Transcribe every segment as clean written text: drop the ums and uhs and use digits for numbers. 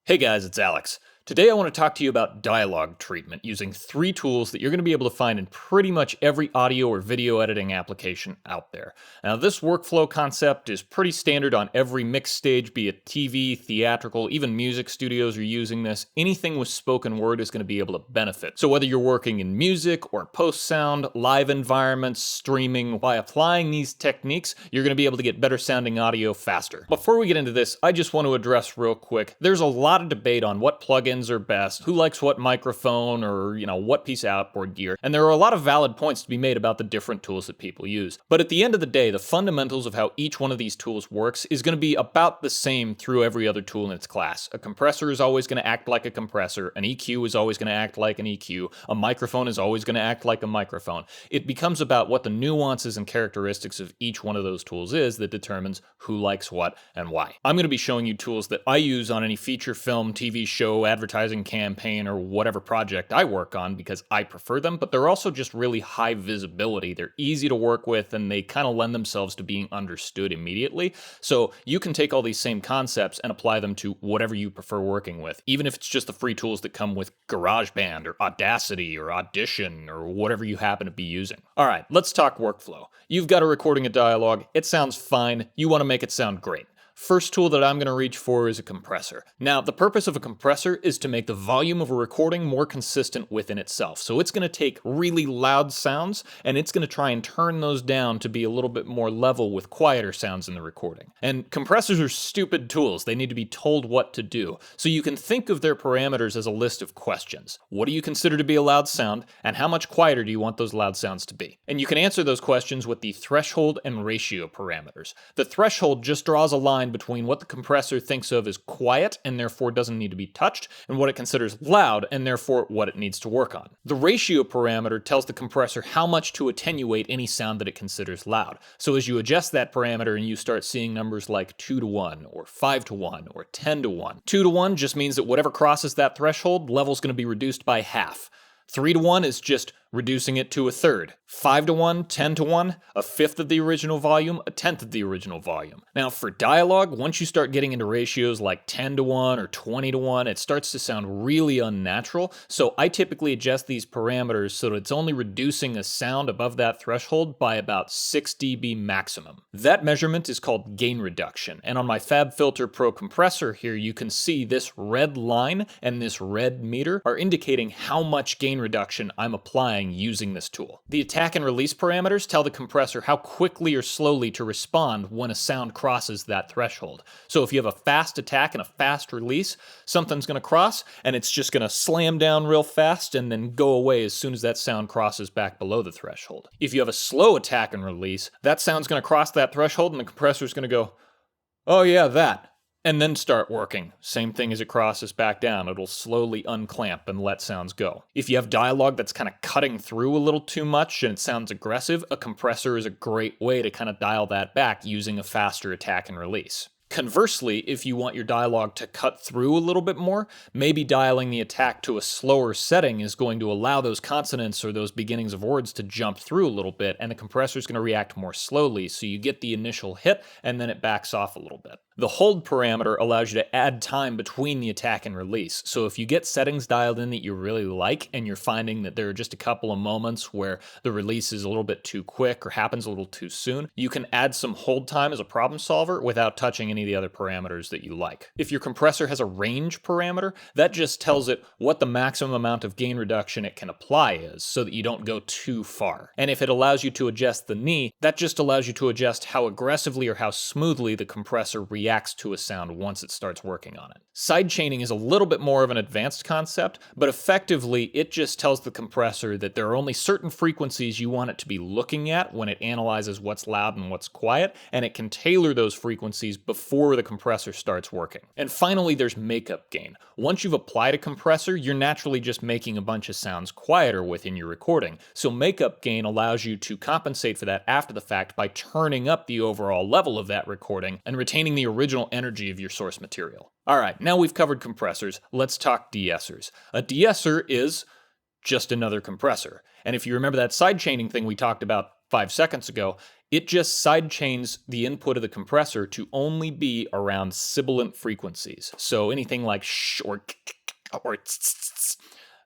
Hey guys, it's Alex. Today I want to talk to you about dialogue treatment using 3 tools that you're going to be able to find in pretty much every audio or video editing application out there. Now this workflow concept is pretty standard on every mix stage, be it TV, theatrical, even music studios are using this. Anything with spoken word is going to be able to benefit. So whether you're working in music or post-sound, live environments, streaming, by applying these techniques, you're going to be able to get better sounding audio faster. Before we get into this, I just want to address real quick, there's a lot of debate on what plugins are best, who likes what microphone, or what piece of outboard gear, and there are a lot of valid points to be made about the different tools that people use. But at the end of the day, the fundamentals of how each one of these tools works is going to be about the same through every other tool in its class. A compressor is always going to act like a compressor, an EQ is always going to act like an EQ, a microphone is always going to act like a microphone. It becomes about what the nuances and characteristics of each one of those tools is that determines who likes what and why. I'm going to be showing you tools that I use on any feature film, TV show, advertising campaign, or whatever project I work on because I prefer them, but they're also just really high visibility. They're easy to work with and they kind of lend themselves to being understood immediately. So you can take all these same concepts and apply them to whatever you prefer working with, even if it's just the free tools that come with GarageBand or Audacity or Audition or whatever you happen to be using. All right, let's talk workflow. You've got a recording of dialogue. It sounds fine. You want to make it sound great. First tool that I'm going to reach for is a compressor. Now, the purpose of a compressor is to make the volume of a recording more consistent within itself. So it's going to take really loud sounds, and it's going to try and turn those down to be a little bit more level with quieter sounds in the recording. And compressors are stupid tools. They need to be told what to do. So you can think of their parameters as a list of questions. What do you consider to be a loud sound, and how much quieter do you want those loud sounds to be? And you can answer those questions with the threshold and ratio parameters. The threshold just draws a line between what the compressor thinks of as quiet and therefore doesn't need to be touched, and what it considers loud and therefore what it needs to work on. The ratio parameter tells the compressor how much to attenuate any sound that it considers loud. So as you adjust that parameter and you start seeing numbers like 2-to-1 or 5-to-1 or 10-to-1. 2-to-1 just means that whatever crosses that threshold, level's going to be reduced by half. 3-to-1 is just reducing it to a third. 5-to-1, 10-to-1, a fifth of the original volume, a tenth of the original volume. Now for dialogue, once you start getting into ratios like 10-to-1 or 20-to-1, it starts to sound really unnatural. So I typically adjust these parameters so that it's only reducing a sound above that threshold by about 6 dB maximum. That measurement is called gain reduction. And on my FabFilter Pro compressor here, you can see this red line and this red meter are indicating how much gain reduction I'm applying using this tool. The attack and release parameters tell the compressor how quickly or slowly to respond when a sound crosses that threshold. So if you have a fast attack and a fast release, something's going to cross and it's just going to slam down real fast and then go away as soon as that sound crosses back below the threshold. If you have a slow attack and release, that sound's going to cross that threshold and the compressor's going to go, "Oh yeah, that." And then start working. Same thing as it crosses back down. It'll slowly unclamp and let sounds go. If you have dialogue that's kind of cutting through a little too much and it sounds aggressive, a compressor is a great way to kind of dial that back using a faster attack and release. Conversely, if you want your dialogue to cut through a little bit more, maybe dialing the attack to a slower setting is going to allow those consonants or those beginnings of words to jump through a little bit, and the compressor is going to react more slowly, so you get the initial hit and then it backs off a little bit. The hold parameter allows you to add time between the attack and release. So if you get settings dialed in that you really like and you're finding that there are just a couple of moments where the release is a little bit too quick or happens a little too soon, you can add some hold time as a problem solver without touching any of the other parameters that you like. If your compressor has a range parameter, that just tells it what the maximum amount of gain reduction it can apply is so that you don't go too far. And if it allows you to adjust the knee, that just allows you to adjust how aggressively or how smoothly the compressor reacts to a sound once it starts working on it. Sidechaining is a little bit more of an advanced concept, but effectively it just tells the compressor that there are only certain frequencies you want it to be looking at when it analyzes what's loud and what's quiet, and it can tailor those frequencies before the compressor starts working. And finally, there's makeup gain. Once you've applied a compressor, you're naturally just making a bunch of sounds quieter within your recording. So makeup gain allows you to compensate for that after the fact by turning up the overall level of that recording and retaining the original energy of your source material. All right, now we've covered compressors, let's talk deessers. A deesser is just another compressor. And if you remember that sidechaining thing we talked about 5 seconds ago, it just sidechains the input of the compressor to only be around sibilant frequencies. So anything like sh or tss,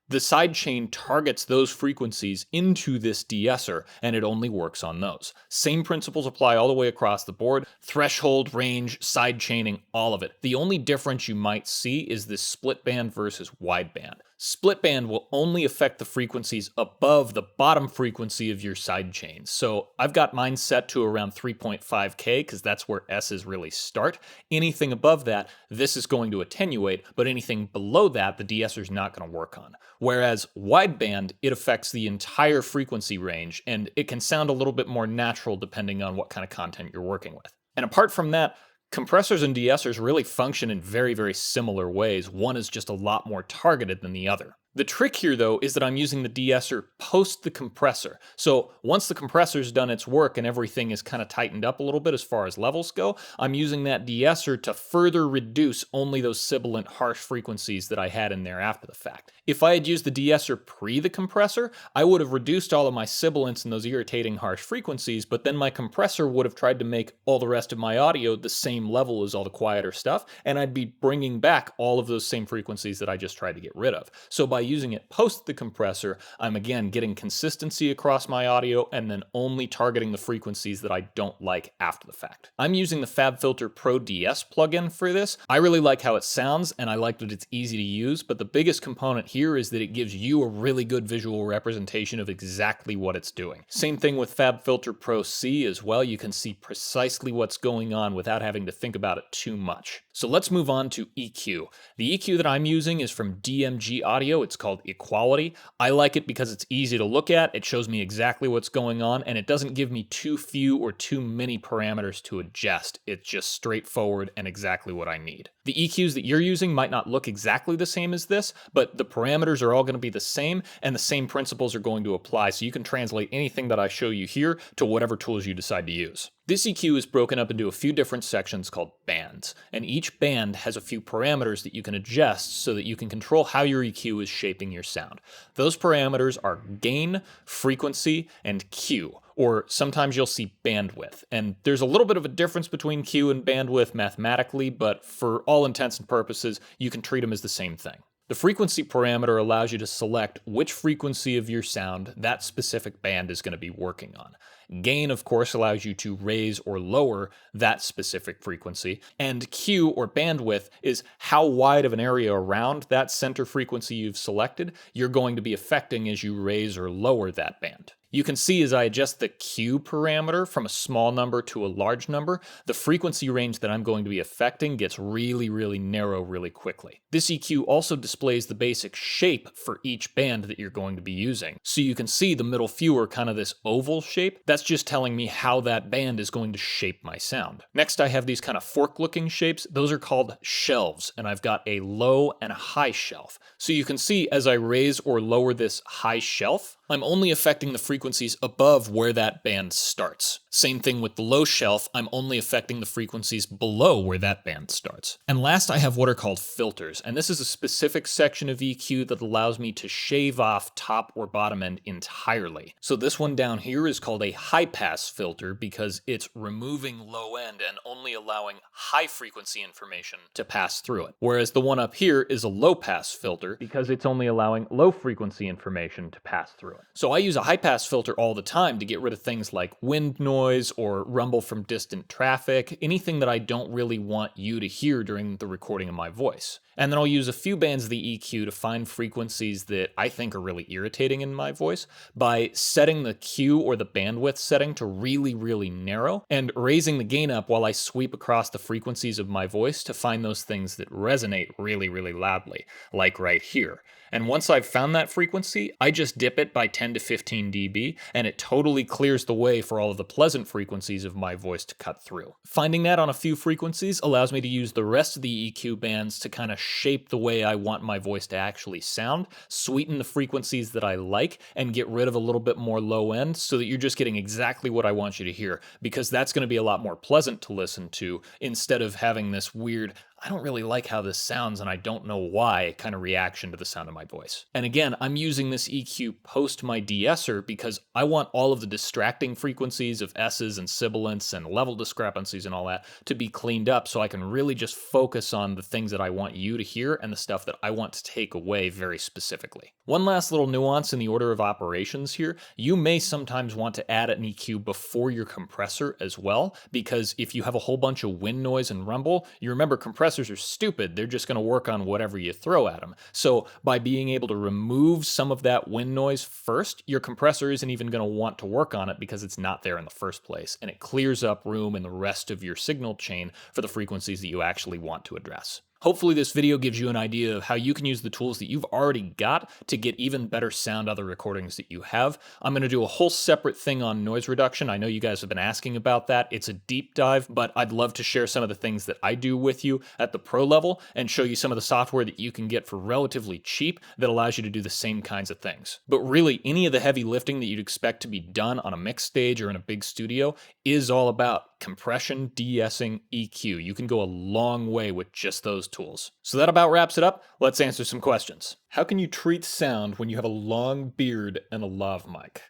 the sidechain targets those frequencies into this deesser, and it only works on those. Same principles apply all the way across the board. Threshold, range, sidechaining, all of it. The only difference you might see is this split band versus wideband. Split band will only affect the frequencies above the bottom frequency of your sidechains. So I've got mine set to around 3.5K because that's where S's really start. Anything above that, this is going to attenuate, but anything below that, the deesser is not going to work on. Whereas wideband, it affects the entire frequency range, and it can sound a little bit more natural depending on what kind of content you're working with. And apart from that, compressors and deessers really function in very, very similar ways. One is just a lot more targeted than the other. The trick here, though, is that I'm using the deesser post the compressor. So once the compressor's done its work and everything is kind of tightened up a little bit as far as levels go, I'm using that deesser to further reduce only those sibilant harsh frequencies that I had in there after the fact. If I had used the deesser pre the compressor, I would have reduced all of my sibilants and those irritating harsh frequencies, but then my compressor would have tried to make all the rest of my audio the same level as all the quieter stuff, and I'd be bringing back all of those same frequencies that I just tried to get rid of. So by using it post the compressor, I'm again getting consistency across my audio and then only targeting the frequencies that I don't like after the fact. I'm using the FabFilter Pro DS plugin for this. I really like how it sounds and I like that it's easy to use, but the biggest component here is that it gives you a really good visual representation of exactly what it's doing. Same thing with FabFilter Pro C as well. You can see precisely what's going on without having to think about it too much. So let's move on to EQ. The EQ that I'm using is from DMG Audio. It's called Equality. I like it because it's easy to look at, it shows me exactly what's going on, and it doesn't give me too few or too many parameters to adjust. It's just straightforward and exactly what I need. The EQs that you're using might not look exactly the same as this, but the parameters are all going to be the same, and the same principles are going to apply, so you can translate anything that I show you here to whatever tools you decide to use. This EQ is broken up into a few different sections called bands, and each band has a few parameters that you can adjust so that you can control how your EQ is shaping your sound. Those parameters are gain, frequency, and Q, or sometimes you'll see bandwidth. And there's a little bit of a difference between Q and bandwidth mathematically, but for all intents and purposes, you can treat them as the same thing. The frequency parameter allows you to select which frequency of your sound that specific band is going to be working on. Gain, of course, allows you to raise or lower that specific frequency, and Q, or bandwidth, is how wide of an area around that center frequency you've selected you're going to be affecting as you raise or lower that band. You can see as I adjust the Q parameter from a small number to a large number, the frequency range that I'm going to be affecting gets really, really narrow really quickly. This EQ also displays the basic shape for each band that you're going to be using. So you can see the middle few are kind of this oval shape. That's just telling me how that band is going to shape my sound. Next, I have these kind of fork-looking shapes. Those are called shelves, and I've got a low and a high shelf. So you can see as I raise or lower this high shelf, I'm only affecting the frequencies above where that band starts. Same thing with the low shelf, I'm only affecting the frequencies below where that band starts. And last, I have what are called filters, and this is a specific section of EQ that allows me to shave off top or bottom end entirely. So this one down here is called a high pass filter because it's removing low end and only allowing high frequency information to pass through it. Whereas the one up here is a low pass filter because it's only allowing low frequency information to pass through it. So I use a high pass filter all the time to get rid of things like wind noise or rumble from distant traffic, anything that I don't really want you to hear during the recording of my voice. And then I'll use a few bands of the EQ to find frequencies that I think are really irritating in my voice by setting the Q or the bandwidth setting to really, really narrow and raising the gain up while I sweep across the frequencies of my voice to find those things that resonate really, really loudly, like right here. And once I've found that frequency, I just dip it by 10 to 15 dB, and it totally clears the way for all of the pleasant frequencies of my voice to cut through. Finding that on a few frequencies allows me to use the rest of the EQ bands to kind of shape the way I want my voice to actually sound, sweeten the frequencies that I like, and get rid of a little bit more low end so that you're just getting exactly what I want you to hear, because that's going to be a lot more pleasant to listen to instead of having this weird I don't really like how this sounds and I don't know why kind of reaction to the sound of my voice. And again, I'm using this EQ post my Deesser because I want all of the distracting frequencies of S's and sibilants and level discrepancies and all that to be cleaned up so I can really just focus on the things that I want you to hear and the stuff that I want to take away very specifically. One last little nuance in the order of operations here, you may sometimes want to add an EQ before your compressor as well, because if you have a whole bunch of wind noise and rumble, you remember compressors are stupid, they're just going to work on whatever you throw at them. So by being able to remove some of that wind noise first, your compressor isn't even going to want to work on it because it's not there in the first place, and it clears up room in the rest of your signal chain for the frequencies that you actually want to address. Hopefully this video gives you an idea of how you can use the tools that you've already got to get even better sound out of the recordings that you have. I'm going to do a whole separate thing on noise reduction. I know you guys have been asking about that. It's a deep dive, but I'd love to share some of the things that I do with you at the pro level and show you some of the software that you can get for relatively cheap that allows you to do the same kinds of things. But really, any of the heavy lifting that you'd expect to be done on a mix stage or in a big studio is all about compression, de-essing, EQ. You can go a long way with just those tools. So that about wraps it up. Let's answer some questions. How can you treat sound when you have a long beard and a lav mic?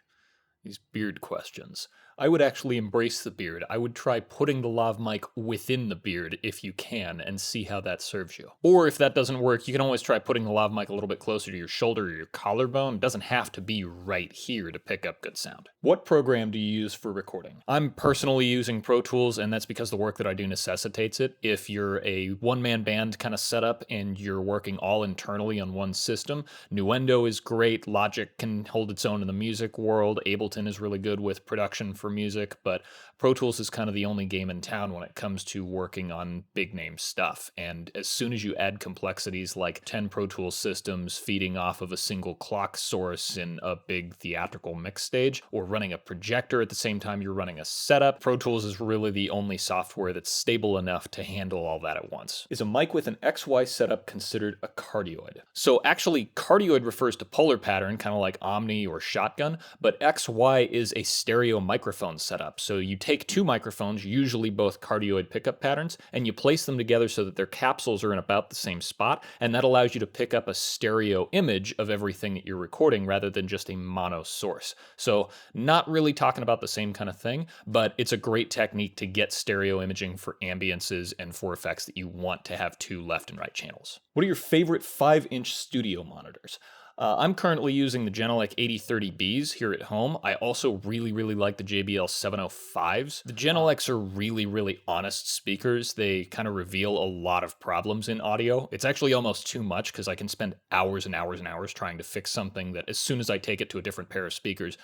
These beard questions. I would actually embrace the beard. I would try putting the lav mic within the beard if you can and see how that serves you. Or if that doesn't work, you can always try putting the lav mic a little bit closer to your shoulder or your collarbone. It doesn't have to be right here to pick up good sound. What program do you use for recording? I'm personally using Pro Tools, and that's because the work that I do necessitates it. If you're a one-man band kind of setup and you're working all internally on one system, Nuendo is great, Logic can hold its own in the music world, Ableton is really good with production for music, but Pro Tools is kind of the only game in town when it comes to working on big name stuff. And as soon as you add complexities like 10 Pro Tools systems feeding off of a single clock source in a big theatrical mix stage, or running a projector at the same time you're running a setup, Pro Tools is really the only software that's stable enough to handle all that at once. Is a mic with an XY setup considered a cardioid? So actually, cardioid refers to polar pattern, kind of like Omni or Shotgun, but XY is a stereo microphone setup. So you take two microphones, usually both cardioid pickup patterns, and you place them together so that their capsules are in about the same spot, and that allows you to pick up a stereo image of everything that you're recording rather than just a mono source. So not really talking about the same kind of thing, but it's a great technique to get stereo imaging for ambiances and for effects that you want to have two left and right channels. What are your favorite 5-inch studio monitors? I'm currently using the Genelec 8030Bs here at home. I also really like the JBL 705s. The Genelecs are really honest speakers. They kind of reveal a lot of problems in audio. It's actually almost too much because I can spend hours and hours trying to fix something that as soon as I take it to a different pair of speakers,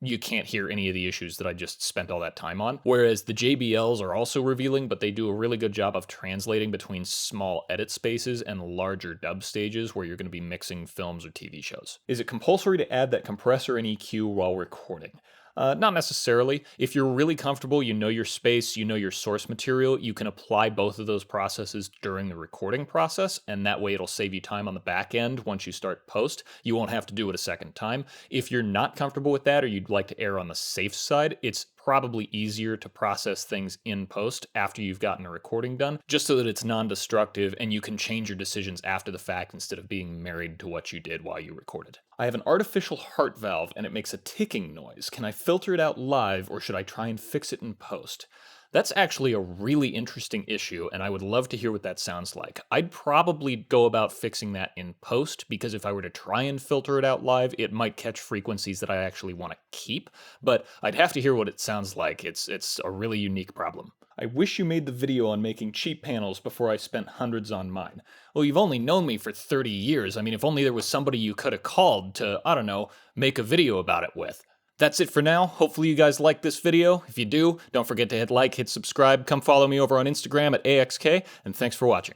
you can't hear any of the issues that I just spent all that time on. Whereas the JBLs are also revealing, but they do a really good job of translating between small edit spaces and larger dub stages where you're going to be mixing films or TV shows. Is it compulsory to add that compressor and EQ while recording? Not necessarily. If you're really comfortable, you know your space, you know your source material, you can apply both of those processes during the recording process, and that way it'll save you time on the back end once you start post. You won't have to do it a second time. If you're not comfortable with that or you'd like to err on the safe side, it's probably easier to process things in post after you've gotten a recording done, just so that it's non-destructive and you can change your decisions after the fact instead of being married to what you did while you recorded. I have an artificial heart valve and it makes a ticking noise. Can I filter it out live or should I try and fix it in post? That's actually a really interesting issue, and I would love to hear what that sounds like. I'd probably go about fixing that in post, because if I were to try and filter it out live, it might catch frequencies that I actually want to keep, but I'd have to hear what it sounds like. It's a really unique problem. I wish you made the video on making cheap panels before I spent hundreds on mine. Well, you've only known me for 30 years. I mean, if only there was somebody you could have called to, I don't know, make a video about it with. That's it for now. Hopefully you guys liked this video. If you do, don't forget to hit like, hit subscribe, come follow me over on Instagram at AXK, and thanks for watching.